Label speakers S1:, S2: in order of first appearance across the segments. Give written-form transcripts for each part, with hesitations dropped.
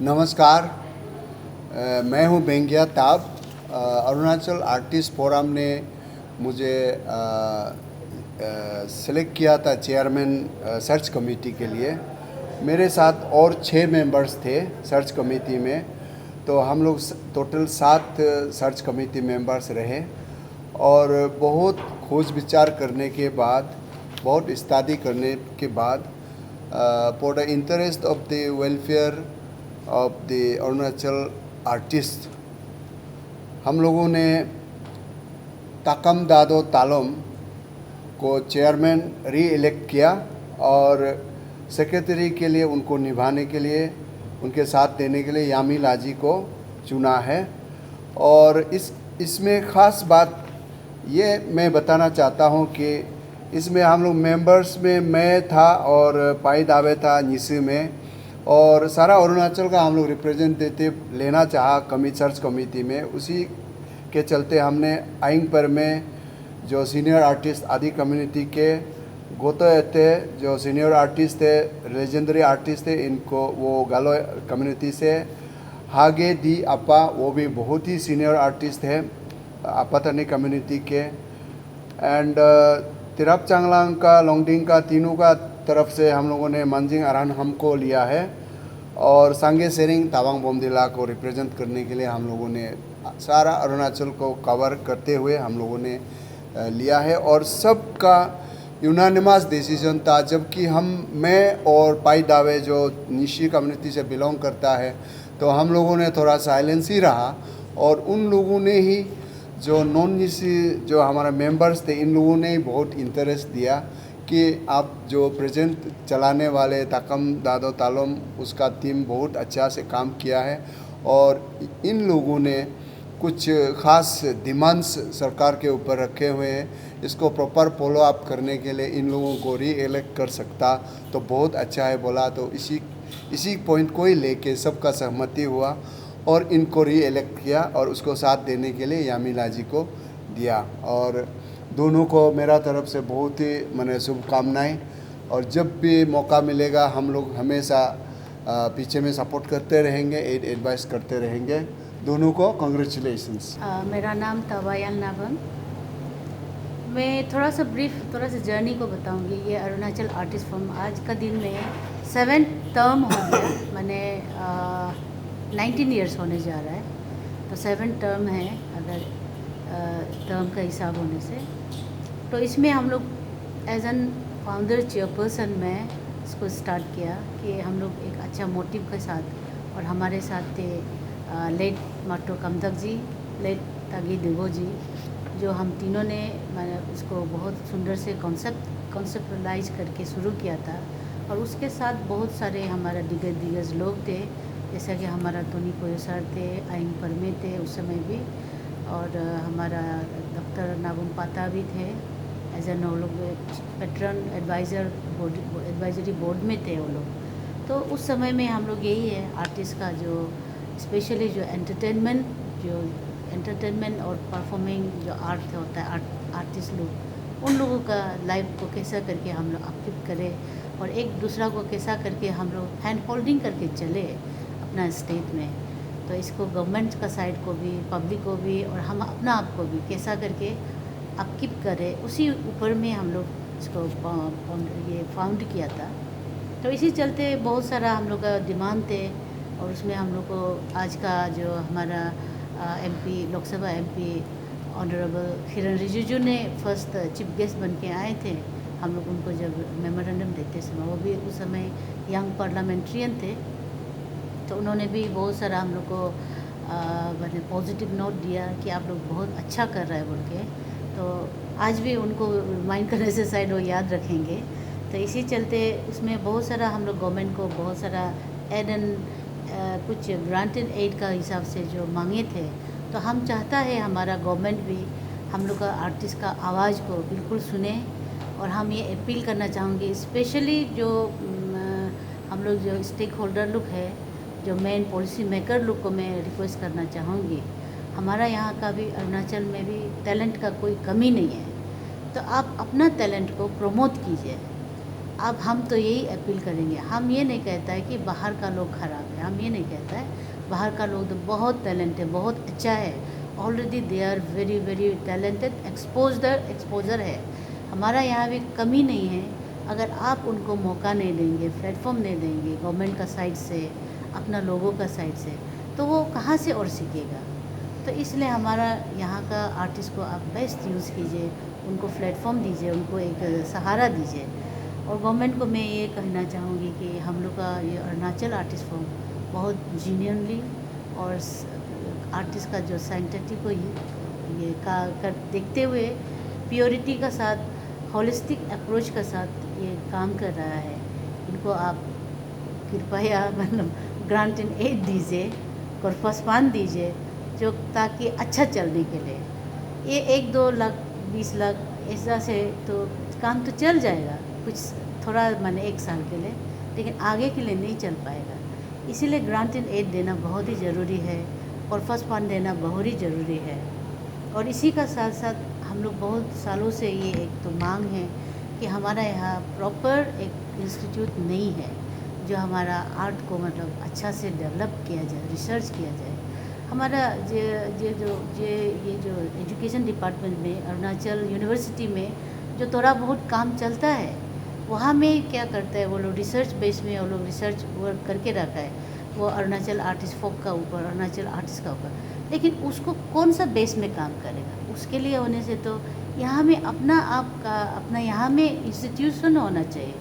S1: नमस्कार। मैं हूं बेंगिया ताब। अरुणाचल आर्टिस्ट फोरम ने मुझे सेलेक्ट किया था चेयरमैन सर्च कमेटी के लिए। मेरे साथ और 6 मेंबर्स थे सर्च कमेटी में, तो हम लोग टोटल 7 सर्च कमेटी मेंबर्स रहे और बहुत खोज विचार करने के बाद, बहुत स्टडी करने के बाद, for the interest of the welfare of the Arunachal artist, हम लोगों ने ताकम दादो तालोम को चेयरमैन री इलेक्ट किया और सेक्रेटरी के लिए उनको निभाने के लिए, उनके साथ देने के लिए यामी लाजी को चुना है। और इसमें ख़ास बात ये मैं बताना चाहता हूँ कि इसमें हम लोग मेंबर्स में मैं था और पाई दावे था निसी में, और सारा अरुणाचल का हम लोग रिप्रेजेंटेटिव लेना चाहा सर्च कमेटी में। उसी के चलते हमने आइंग पर में जो सीनियर आर्टिस्ट आदि कम्युनिटी के गोते जो सीनियर आर्टिस्ट थे, लेजेंडरी आर्टिस्ट थे, इनको वो गालो कम्युनिटी से हागे दी अपा, वो भी बहुत ही सीनियर आर्टिस्ट है अपातनी कम्युनिटी के, एंड तिरप चांगलांग का, लोंगडिंग का, तीनों का तरफ से हम लोगों ने मंजिंग अरान हमको लिया है। और सांगे सेरिंग तावांग बोमदिला को रिप्रेजेंट करने के लिए हम लोगों ने सारा अरुणाचल को कवर करते हुए हम लोगों ने लिया है। और सबका यूनानिमस डिसीजन था, जबकि मैं और पाई दावे जो निशी कम्युनिटी से बिलोंग करता है, तो हम लोगों ने थोड़ा साइलेंस ही रहा। और उन लोगों ने ही जो नॉन निशी जो हमारे मेंबर्स थे, इन लोगों ने ही बहुत इंटरेस्ट दिया कि आप जो प्रेजेंट चलाने वाले ताकम दादो तालोम, उसका टीम बहुत अच्छा से काम किया है। और इन लोगों ने कुछ ख़ास डिमांड्स सरकार के ऊपर रखे हुए हैं, इसको प्रॉपर फॉलो अप करने के लिए इन लोगों को री इलेक्ट कर सकता तो बहुत अच्छा है बोला। तो इसी पॉइंट को ही लेके सबका सहमति हुआ और इनको री इलेक्ट किया और उसको साथ देने के लिए यामी लाजी को दिया। और दोनों को मेरा तरफ से बहुत ही मैंने शुभकामनाएं। और जब भी मौका मिलेगा हम लोग हमेशा पीछे में सपोर्ट करते रहेंगे, एडवाइस करते रहेंगे। दोनों को कांग्रेचुलेशंस।
S2: मेरा नाम तवायल नाबम। मैं थोड़ा सा जर्नी को बताऊंगी। ये अरुणाचल आर्टिस्ट फोरम आज का दिन में 7th टर्म हो गया, मैंने 19 ईयर्स होने जा रहा है, तो 7th टर्म है अगर टर्म का हिसाब होने से। तो इसमें हम लोग एज एन फाउंडर चेयरपर्सन में इसको स्टार्ट किया कि हम लोग एक अच्छा मोटिव के साथ, और हमारे साथ थे लेट माटो कमदक जी, लेट तागी देवो जी, जो हम तीनों ने मैंने उसको बहुत सुंदर से कॉन्सेप्टलाइज करके शुरू किया था। और उसके साथ बहुत सारे हमारा दिग्गज लोग थे, जैसा कि हमारा टोनी कोयो सर थे, आइंग परमे थे उस समय भी, और हमारा डॉक्टर नागुम पाता भी थे एज एन, वो लोग पैटर्न एडवाइजरी बोर्ड में थे वो लोग। तो उस समय में हम लोग यही है आर्टिस्ट का जो स्पेशली जो एंटरटेनमेंट और परफॉर्मिंग जो आर्ट होता है, आर्टिस्ट लोग, उन लोगों का लाइफ को कैसा करके हम लोग अपलिफ्ट करें और एक दूसरा को कैसा करके हम लोग हैंड होल्डिंग करके चले अपना स्टेट में। तो इसको गवर्नमेंट का साइड को भी, पब्लिक को भी, और हम अपना आप को भी कैसा करके अपकीप करें, उसी ऊपर में हम लोग इसको ये फाउंड किया था। तो इसी चलते बहुत सारा हम लोग का डिमांड थे, और उसमें हम लोग को आज का जो हमारा एमपी, लोकसभा एमपी ऑनरेबल किरण रिजिजू ने फर्स्ट चीफ गेस्ट बन के आए थे। हम लोग उनको जब मेमोरेंडम देते समय, वो भी उस समय यंग पार्लियामेंट्रियन थे, तो उन्होंने भी बहुत सारा हम लोग को मैंने पॉजिटिव नोट दिया कि आप लोग बहुत अच्छा कर रहे हैं बोल के। तो आज भी उनको रिमाइंड करने से शायद वो याद रखेंगे। तो इसी चलते उसमें बहुत सारा हम लोग गवर्नमेंट को बहुत सारा एड एंड कुछ ग्रांटेड एड का हिसाब से जो मांगे थे। तो हम चाहता है हमारा गवर्नमेंट भी हम लोग का आर्टिस्ट का आवाज़ को बिल्कुल सुने। और हम ये अपील करना चाहूँगी, स्पेशली जो हम लोग जो स्टेक होल्डर लोग है, जो मेन पॉलिसी मेकर लोग को मैं रिक्वेस्ट करना चाहूँगी, हमारा यहाँ का भी अरुणाचल में भी टैलेंट का कोई कमी नहीं है, तो आप अपना टैलेंट को प्रमोट कीजिए। अब हम तो यही अपील करेंगे, हम ये नहीं कहता है कि बाहर का लोग खराब है, है, हम ये नहीं कहता है। बाहर का लोग तो बहुत टैलेंट है, बहुत अच्छा है, already they are very very talented, exposure है। हमारा यहाँ भी कमी नहीं है। अगर आप उनको मौका नहीं देंगे, प्लेटफॉर्म नहीं देंगे गवर्नमेंट का साइड से, अपना लोगों का साइड से, तो वो कहाँ से और सीखेगा। तो इसलिए हमारा यहाँ का आर्टिस्ट को आप बेस्ट यूज़ कीजिए, उनको प्लेटफॉर्म दीजिए, उनको एक सहारा दीजिए। और गवर्नमेंट को मैं ये कहना चाहूँगी कि हम लोग का ये अरुणाचल आर्टिस्ट फॉर्म बहुत जीन्युइनली और आर्टिस्ट का जो साइंटिफिक को ये कर देखते हुए प्योरिटी का साथ, होलिस्टिक अप्रोच का साथ ये काम कर रहा है। इनको आप कृपया मतलब ग्रांट इन एड दीजिए, कॉर्पस फंड दीजिए, जो ताकि अच्छा चलने के लिए। ये 1-2 लाख 20 लाख ऐसा से तो काम तो चल जाएगा कुछ थोड़ा माने 1 साल के लिए, लेकिन आगे के लिए नहीं चल पाएगा। इसीलिए ग्रांट इन एड देना बहुत ही ज़रूरी है, कॉर्पस फंड देना बहुत ही ज़रूरी है। और इसी का साथ साथ हम लोग बहुत सालों से ये एक तो मांग है कि हमारा यहाँ प्रॉपर एक इंस्टीट्यूट नहीं है जो हमारा आर्ट को मतलब अच्छा से डेवलप किया जाए, रिसर्च किया जाए। हमारा ये जो एजुकेशन डिपार्टमेंट में अरुणाचल यूनिवर्सिटी में जो थोड़ा बहुत काम चलता है, वहाँ में क्या करता है वो लोग रिसर्च बेस में वो लोग रिसर्च वर्क करके रखा है, वो अरुणाचल आर्टिस्ट फोक का ऊपर, अरुणाचल आर्टिस्ट का ऊपर। लेकिन उसको कौन सा बेस में काम करेगा, उसके लिए होने से तो यहाँ में अपना आपका अपना यहाँ में इंस्टीट्यूशन होना चाहिए,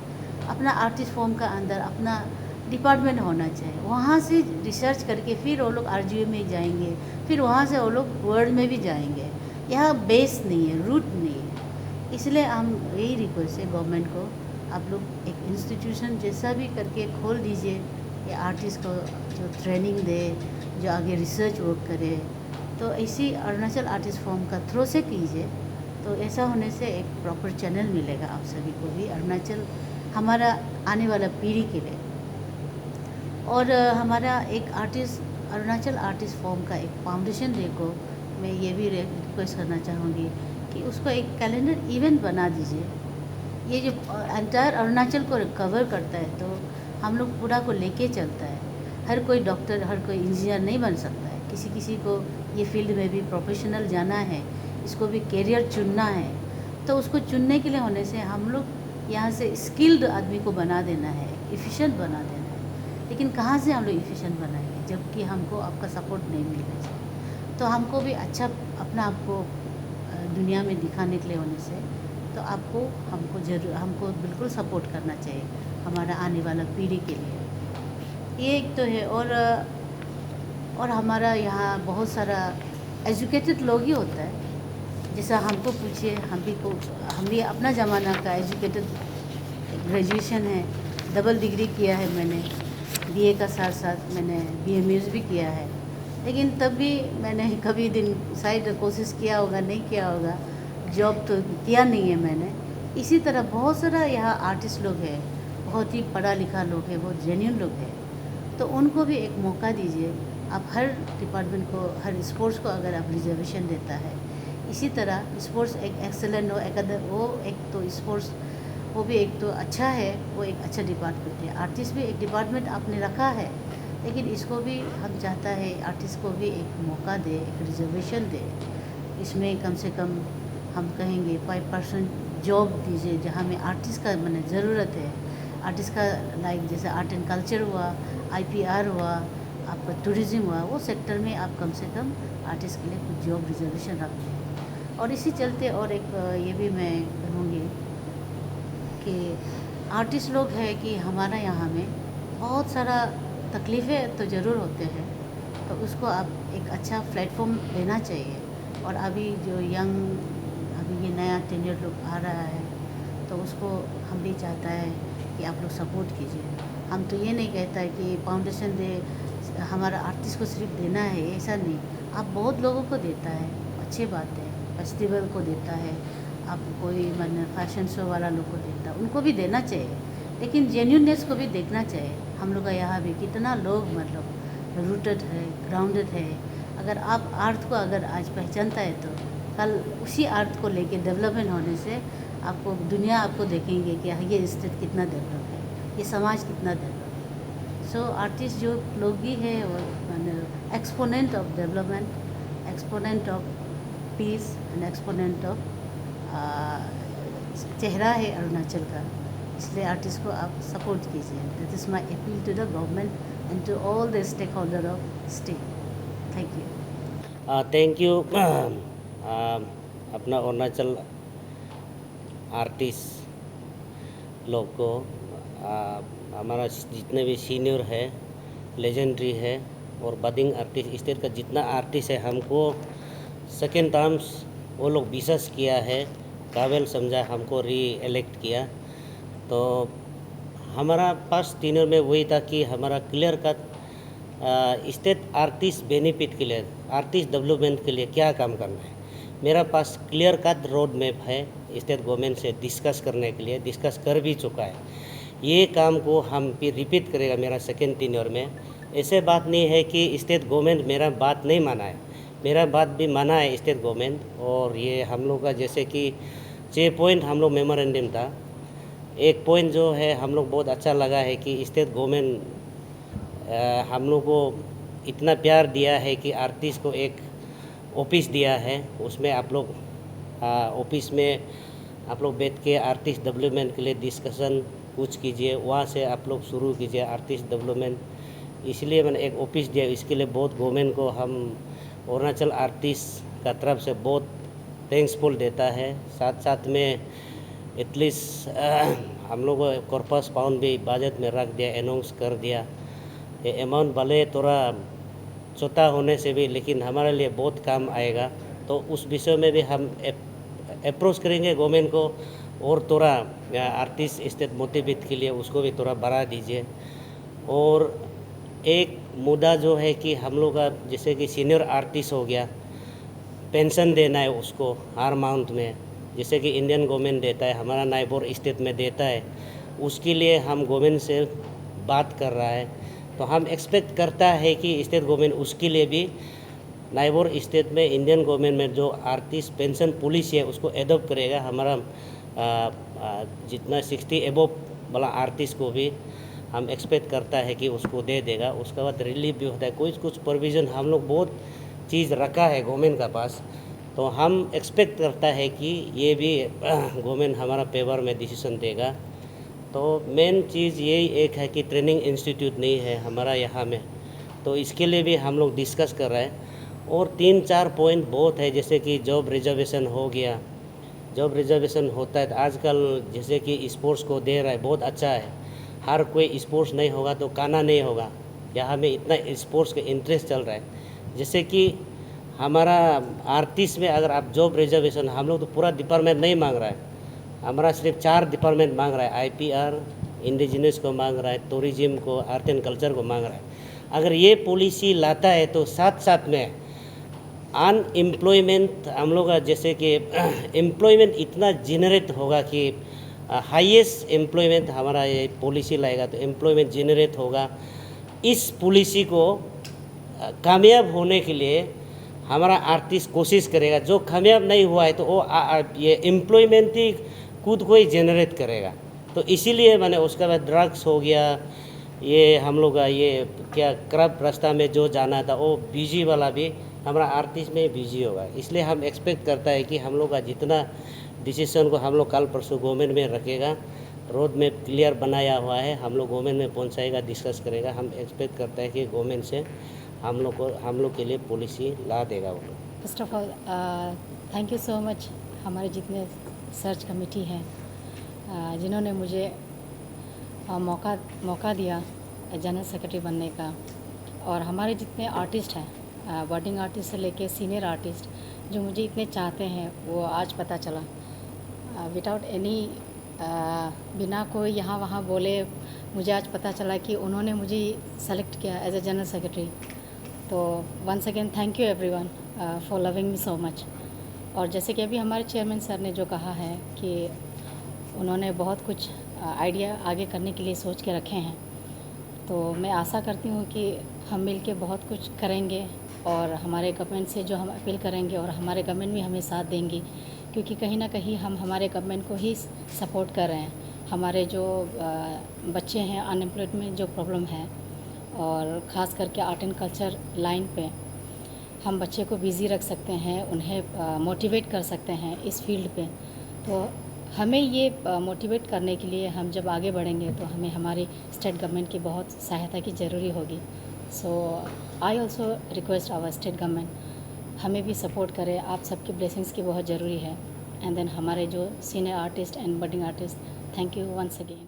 S2: अपना आर्टिस्ट फॉर्म का अंदर अपना डिपार्टमेंट होना चाहिए। वहाँ से रिसर्च करके फिर वो लोग आरजीयू में जाएंगे, फिर वहाँ से वो लोग वर्ल्ड में भी जाएंगे। यहाँ बेस नहीं है, रूट नहीं है। इसलिए हम यही रिक्वेस्ट है गवर्नमेंट को, आप लोग एक इंस्टीट्यूशन जैसा भी करके खोल दीजिए, ये आर्टिस्ट को जो ट्रेनिंग दे, जो आगे रिसर्च वर्क करे। तो इसी अरुणाचल आर्टिस्ट फॉर्म का थ्रू से कीजिए, तो ऐसा होने से एक प्रॉपर चैनल मिलेगा आप सभी को भी, अरुणाचल हमारा आने वाला पीढ़ी के लिए। और हमारा एक आर्टिस्ट अरुणाचल आर्टिस्ट फॉर्म का एक फाउंडेशन डे को मैं ये भी रिक्वेस्ट करना चाहूँगी कि उसको एक कैलेंडर इवेंट बना दीजिए। ये जो एंटायर अरुणाचल को कवर करता है, तो हम लोग पूरा को लेके चलता है। हर कोई डॉक्टर, हर कोई इंजीनियर नहीं बन सकता है, किसी किसी को ये फील्ड में भी प्रोफेशनल जाना है, इसको भी करियर चुनना है। तो उसको चुनने के लिए होने से हम लोग यहाँ से स्किल्ड आदमी को बना देना है, एफिशिएंट बना देना है। लेकिन कहाँ से हम लोग एफिशिएंट बनाएंगे जबकि हमको आपका सपोर्ट नहीं मिल रहा है। तो हमको भी अच्छा अपना आपको दुनिया में दिखाने के लिए होने से तो हमको बिल्कुल सपोर्ट करना चाहिए हमारा आने वाला पीढ़ी के लिए। ये एक तो है। और हमारा यहाँ बहुत सारा एजुकेटेड लोग ही होता है। जैसा हमको पूछिए, हम भी अपना ज़माना का एजुकेटेड, ग्रेजुएशन है, डबल डिग्री किया है मैंने, बीए का साथ साथ मैंने बीएमएस भी किया है। लेकिन तब भी मैंने कभी दिन साइड कोशिश किया होगा, नहीं किया होगा, जॉब तो किया नहीं है मैंने। इसी तरह बहुत सारा यहाँ आर्टिस्ट लोग हैं, बहुत ही पढ़ा लिखा लोग हैं, बहुत जेन्युइन लोग हैं। तो उनको भी एक मौका दीजिए। आप हर डिपार्टमेंट को, हर स्पोर्ट्स को अगर आप रिजर्वेशन देता है, इसी तरह स्पोर्ट्स एक एक्सेलेंट हो, वो एक तो स्पोर्ट्स वो भी एक तो अच्छा है, वो एक अच्छा डिपार्टमेंट है। आर्टिस्ट भी एक डिपार्टमेंट आपने रखा है, लेकिन इसको भी हम चाहता है आर्टिस्ट को भी एक मौका दे, एक रिजर्वेशन दे। इसमें कम से कम हम कहेंगे 5% जॉब दीजिए, जहाँ में आर्टिस्ट का मैंने ज़रूरत है। आर्टिस्ट का लाइक जैसे आर्ट एंड कल्चर हुआ, आईपीआर हुआ, आपका टूरिज़्म हुआ, वो सेक्टर में आप कम से कम आर्टिस्ट के लिए कुछ जॉब रिजर्वेशन रखते हैं। और इसी चलते और एक ये भी मैं कहूँगी कि आर्टिस्ट लोग है कि हमारा यहाँ में बहुत सारा तकलीफ़ें तो ज़रूर होते हैं, तो उसको आप एक अच्छा प्लेटफॉर्म देना चाहिए। और अभी जो अभी ये नया टेन्योर लोग आ रहा है, तो उसको हम भी चाहता है कि आप लोग सपोर्ट कीजिए। हम तो ये नहीं कहता है कि फाउंडेशन दे, हमारा आर्टिस्ट को सिर्फ देना है, ऐसा नहीं। आप बहुत लोगों को देता है, अच्छी बात है। फेस्टिवल को देता है, आप कोई फैशन शो वाला लोग को देता है, उनको भी देना चाहिए। लेकिन जेन्युइननेस को भी देखना चाहिए। हम लोग का यहाँ भी कितना लोग मतलब रूटेड है, ग्राउंडेड है। अगर आप आर्ट को अगर आज पहचानता है, तो कल उसी आर्ट को लेके डेवलपमेंट होने से दुनिया आपको देखेंगे कि ये स्टेट कितना डेवलप है, ये समाज कितना डेवलप है। सो आर्टिस्ट जो लोग ही है वो exponent of development, exponent of peace and exponent of चेहरा है अरुणाचल का। इसलिए आर्टिस्ट को आप सपोर्ट कीजिए। That is my appeal to the government and to all the stakeholder of state. Thank you.
S3: Thank you. अपना अरुणाचल आर्टिस्ट लोग को, हमारा जितने भी सीनियर है, लेजेंडरी है और बडिंग आर्टिस्ट, स्टेट का जितना आर्टिस्ट है, हमको सेकेंड टर्म्स वो लोग विश्वास किया है, काबिल समझा, हमको री इलेक्ट किया। तो हमारा पास तीनों में वही था कि हमारा clear cut state artist benefit के लिए, आर्टिस्ट डेवलपमेंट के लिए क्या काम करना है। मेरा पास क्लियर कट रोड मैप है, स्टेट गवर्नमेंट से डिस्कस करने के लिए, डिस्कस कर भी चुका है। ये काम को हम फिर रिपीट करेगा मेरा सेकेंड टेन्योर में। ऐसे बात नहीं है कि स्टेट गवर्नमेंट मेरा बात नहीं माना है, मेरा बात भी माना है स्टेट गवर्नमेंट। और ये हम लोग का जैसे कि 6 पॉइंट हम लोग मेमोरेंडम था, एक पॉइंट जो है हम लोग बहुत अच्छा लगा है कि स्टेट गवर्नमेंट हम लोग को इतना प्यार दिया है कि आर्टिस्ट को एक ऑफिस दिया है, उसमें आप लोग ऑफिस में आप लोग बैठ के आर्टिस्ट डेवलपमेंट के लिए डिस्कशन कुछ कीजिए, वहाँ से आप लोग शुरू कीजिए आर्टिस्ट डेवलपमेंट। इसलिए मैंने एक ऑफिस दिया, इसके लिए बहुत गवर्नमेंट को हम अरुणाचल आर्टिस्ट का तरफ से बहुत थैंक्सफुल देता है। साथ साथ में एटलीस्ट हम लोग को कॉर्पस पाउंड भी बजट में रख दिया, अनाउंस कर दिया। ये अमाउंट भले थोड़ा छोटा होने से भी लेकिन हमारे लिए बहुत काम आएगा। तो उस विषय में भी हम अप्रोच करेंगे गवर्नमेंट को, और थोड़ा आर्टिस्ट स्टेट मोटिवेट के लिए उसको भी थोड़ा बढ़ा दीजिए। और एक मुद्दा जो है कि हम लोग का जैसे कि सीनियर आर्टिस्ट हो गया, पेंशन देना है उसको हर मंथ में, जैसे कि इंडियन गवर्नमेंट देता है, हमारा नाइबर स्टेट में देता है, उसके लिए हम गवर्नमेंट से बात कर रहा है। तो हम एक्सपेक्ट करता है कि स्टेट गवर्नमेंट उसके लिए भी नाइबर स्टेट में इंडियन गवर्नमेंट में जो आर्टिस्ट पेंशन पॉलिसी है उसको एडॉप्ट करेगा। हमारा जितना 60 एबोव वाला आर्टिस्ट को भी हम एक्सपेक्ट करता है कि उसको दे देगा। उसके बाद रिलीफ भी होता है, कुछ प्रोविज़न हम लोग बहुत चीज़ रखा है गवर्नमेंट का पास। तो हम एक्सपेक्ट करता है कि ये भी गवर्नमेंट हमारा फेवर में डिसीजन देगा। तो मेन चीज़ यही एक है कि ट्रेनिंग इंस्टीट्यूट नहीं है हमारा यहाँ में, तो इसके लिए भी हम लोग डिस्कस कर रहे हैं। और 3-4 पॉइंट बहुत है, जैसे कि जॉब रिजर्वेशन हो गया, जॉब रिजर्वेशन होता है आजकल, जैसे कि स्पोर्ट्स को दे रहा है, बहुत अच्छा है। हर कोई स्पोर्ट्स नहीं होगा तो खाना नहीं होगा, यहाँ में इतना स्पोर्ट्स का इंटरेस्ट चल रहा है। जैसे कि हमारा आर्टिस्ट में अगर आप जॉब रिजर्वेशन, हम लोग तो पूरा डिपार्टमेंट नहीं मांग रहा है, हमारा सिर्फ 4 डिपार्टमेंट मांग रहा है, IPR, इंडिजिनस को मांग रहा है, टूरिज्म को, आर्ट एंड कल्चर को मांग रहा है। अगर ये पॉलिसी लाता है तो साथ साथ में अनएम्प्लॉयमेंट हम लोग का, जैसे कि एम्प्लॉयमेंट इतना जनरेट होगा कि हाईएस्ट एम्प्लॉयमेंट हमारा ये पॉलिसी लाएगा तो एम्प्लॉयमेंट जनरेट होगा। इस पॉलिसी को कामयाब होने के लिए हमारा आर्टिस्ट कोशिश करेगा। जो कामयाब नहीं हुआ है तो वो ये एम्प्लॉयमेंट ही खुद को ही जनरेट करेगा। तो इसीलिए मैंने उसके बाद ड्रग्स हो गया, ये हम लोग का ये क्या करप्ट रास्ता में जो जाना था वो बिजी वाला भी हमारा आर्टिस्ट में बिजी होगा। इसलिए हम एक्सपेक्ट करता है कि हम लोग का जितना डिसीजन को हम लोग कल परसों गवर्नमेंट में रखेगा, रोड मैप क्लियर बनाया हुआ है, हम लोग गवर्नमेंट में पहुंचाएगा, डिस्कस करेगा। हम एक्सपेक्ट करता है कि गवर्नमेंट से हम लोग के लिए पॉलिसी ला देगा वो लोग।
S4: First of all thank you so much हमारे जितने सर्च कमेटी हैं जिन्होंने मुझे मौका दिया जनरल सेक्रेटरी बनने का। और हमारे जितने आर्टिस्ट हैं, बडिंग आर्टिस्ट से लेके सीनियर आर्टिस्ट जो मुझे इतने चाहते हैं, वो आज पता चला विदाउट एनी, बिना कोई यहाँ वहाँ बोले मुझे आज पता चला कि उन्होंने मुझे सेलेक्ट किया एज ए जनरल सेक्रेटरी। तो once again thank you everyone for loving me so much. और जैसे कि अभी हमारे चेयरमैन सर ने जो कहा है कि उन्होंने बहुत कुछ आइडिया आगे करने के लिए सोच के रखे हैं, तो मैं आशा करती हूँ कि हम मिल के बहुत कुछ करेंगे और हमारे गवर्नमेंट से जो हम अपील करेंगे और हमारे गवर्नमेंट भी हमें साथ देंगी, क्योंकि कहीं ना कहीं हम हमारे गवर्नमेंट को ही सपोर्ट कर रहे हैं। हमारे जो बच्चे हैं अनएम्प्लॉयड में जो प्रॉब्लम है और ख़ास करके आर्ट एंड कल्चर लाइन पे हम बच्चे को बिज़ी रख सकते हैं, उन्हें मोटिवेट कर सकते हैं इस फील्ड पे। तो हमें ये मोटिवेट करने के लिए हम जब आगे बढ़ेंगे तो हमें हमारी स्टेट गवर्नमेंट की बहुत सहायता की ज़रूरी होगी। So I also request our state government हमें भी सपोर्ट करे, आप सबकी ब्लेसिंग्स की बहुत ज़रूरी है। एंड देन हमारे जो senior artist and budding artist, thank you once again.